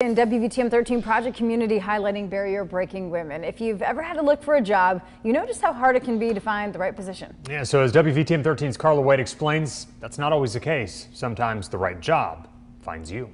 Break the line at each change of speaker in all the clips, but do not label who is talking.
In WVTM 13 Project Community highlighting barrier-breaking women. If you've ever had to look for a job, you know just how hard it can be to find the right position.
Yeah, so as WVTM 13's Carla Wade explains, that's not always the case. Sometimes the right job finds you.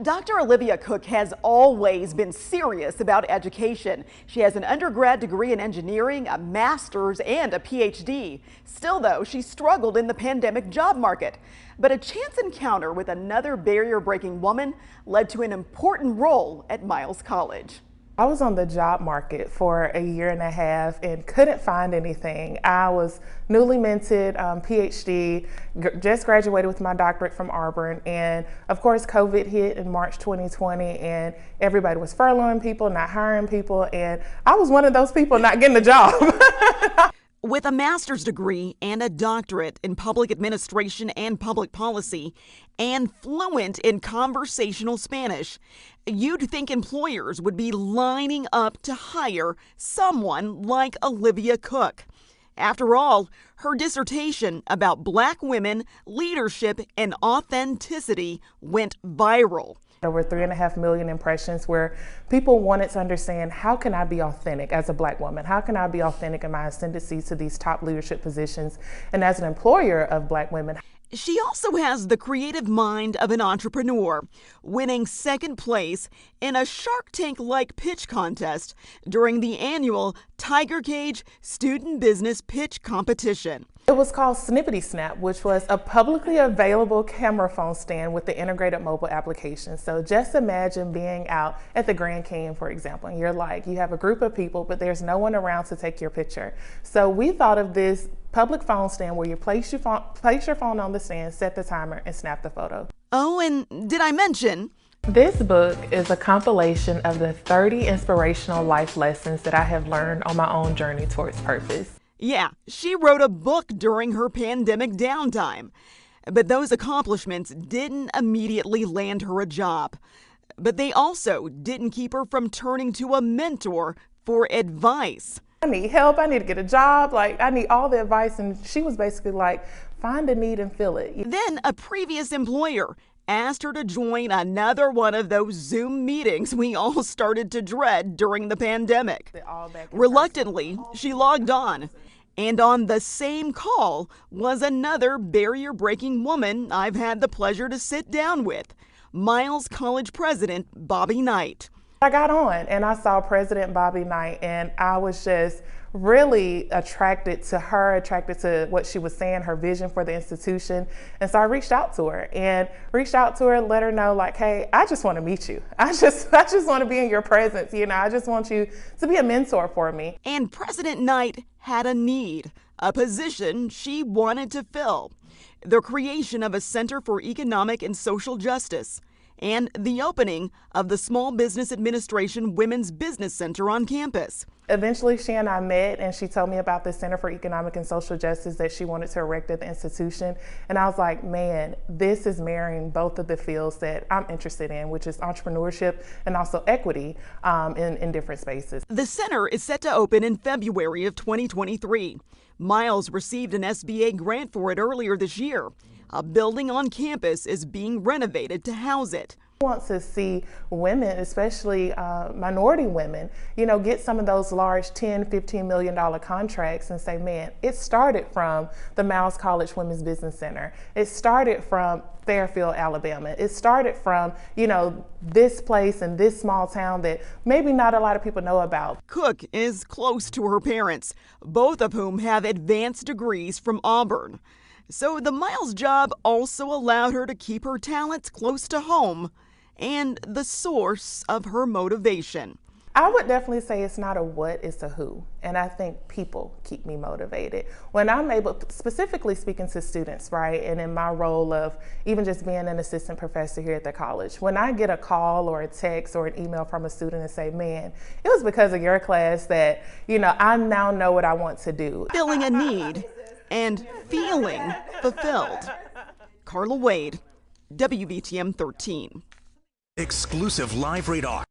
Dr. Olivia Cook has always been serious about education. She has an undergrad degree in engineering, a master's, and a PhD. Still, though, she struggled in the pandemic job market. But a chance encounter with another barrier-breaking woman led to an important role at Miles College.
I was on the job market for a year and a half and couldn't find anything. I was newly minted, PhD, just graduated with my doctorate from Auburn, and of course COVID hit in March 2020 and everybody was furloughing people, not hiring people, and I was one of those people not getting a job.
With a master's degree and a doctorate in public administration and public policy, and fluent in conversational Spanish, you'd think employers would be lining up to hire someone like Olivia Cook. After all, her dissertation about Black women, leadership, and authenticity went viral.
Over 3.5 million impressions where people wanted to understand, how can I be authentic as a Black woman? How can I be authentic in my ascendancy to these top leadership positions and as an employer of Black women?
She also has the creative mind of an entrepreneur, winning second place in a Shark Tank-like pitch contest during the annual Tiger Cage Student Business Pitch Competition.
It was called Snippety Snap, which was a publicly available camera phone stand with the integrated mobile application. So just imagine being out at the Grand Canyon, for example, and you have a group of people, but there's no one around to take your picture. So we thought of this public phone stand where you place your phone on the stand, set the timer, and snap the photo.
Oh, and did I mention?
This book is a compilation of the 30 inspirational life lessons that I have learned on my own journey towards purpose.
Yeah, she wrote a book during her pandemic downtime. But those accomplishments didn't immediately land her a job. But they also didn't keep her from turning to a mentor for advice.
I need help, I need to get a job, I need all the advice, and she was basically like, find a need and fill it.
Then a previous employer asked her to join another one of those Zoom meetings we all started to dread during the pandemic. Reluctantly, she logged on. And on the same call was another barrier-breaking woman I've had the pleasure to sit down with, Miles College President Bobby Knight.
I got on and I saw President Bobby Knight, and I was just really attracted to her, attracted to what she was saying, her vision for the institution. And so I reached out to her and let her know, like, hey, I just want to meet you. I just want to be in your presence. I just want you to be a mentor for me.
And President Knight had a need, a position she wanted to fill: the creation of a Center for Economic and Social Justice, and the opening of the Small Business Administration Women's Business Center on campus.
Eventually, she and I met, and she told me about the Center for Economic and Social Justice that she wanted to erect at the institution. And I was like, man, this is marrying both of the fields that I'm interested in, which is entrepreneurship and also equity in different spaces.
The center is set to open in February of 2023. Miles received an SBA grant for it earlier this year. A building on campus is being renovated to house it.
I want to see women, especially minority women, get some of those large $10, $15 million contracts and say, man, it started from the Miles College Women's Business Center. It started from Fairfield, Alabama. It started from, this place in this small town that maybe not a lot of people know about.
Cook is close to her parents, both of whom have advanced degrees from Auburn. So the Miles job also allowed her to keep her talents close to home and the source of her motivation.
I would definitely say it's not a what, it's a who. And I think people keep me motivated. When I'm able, specifically speaking to students, right, and in my role of even just being an assistant professor here at the college, when I get a call or a text or an email from a student and say, man, it was because of your class that, I now know what I want to do.
Filling a need and feeling fulfilled. Carla Wade, WVTM 13.
Exclusive live radar.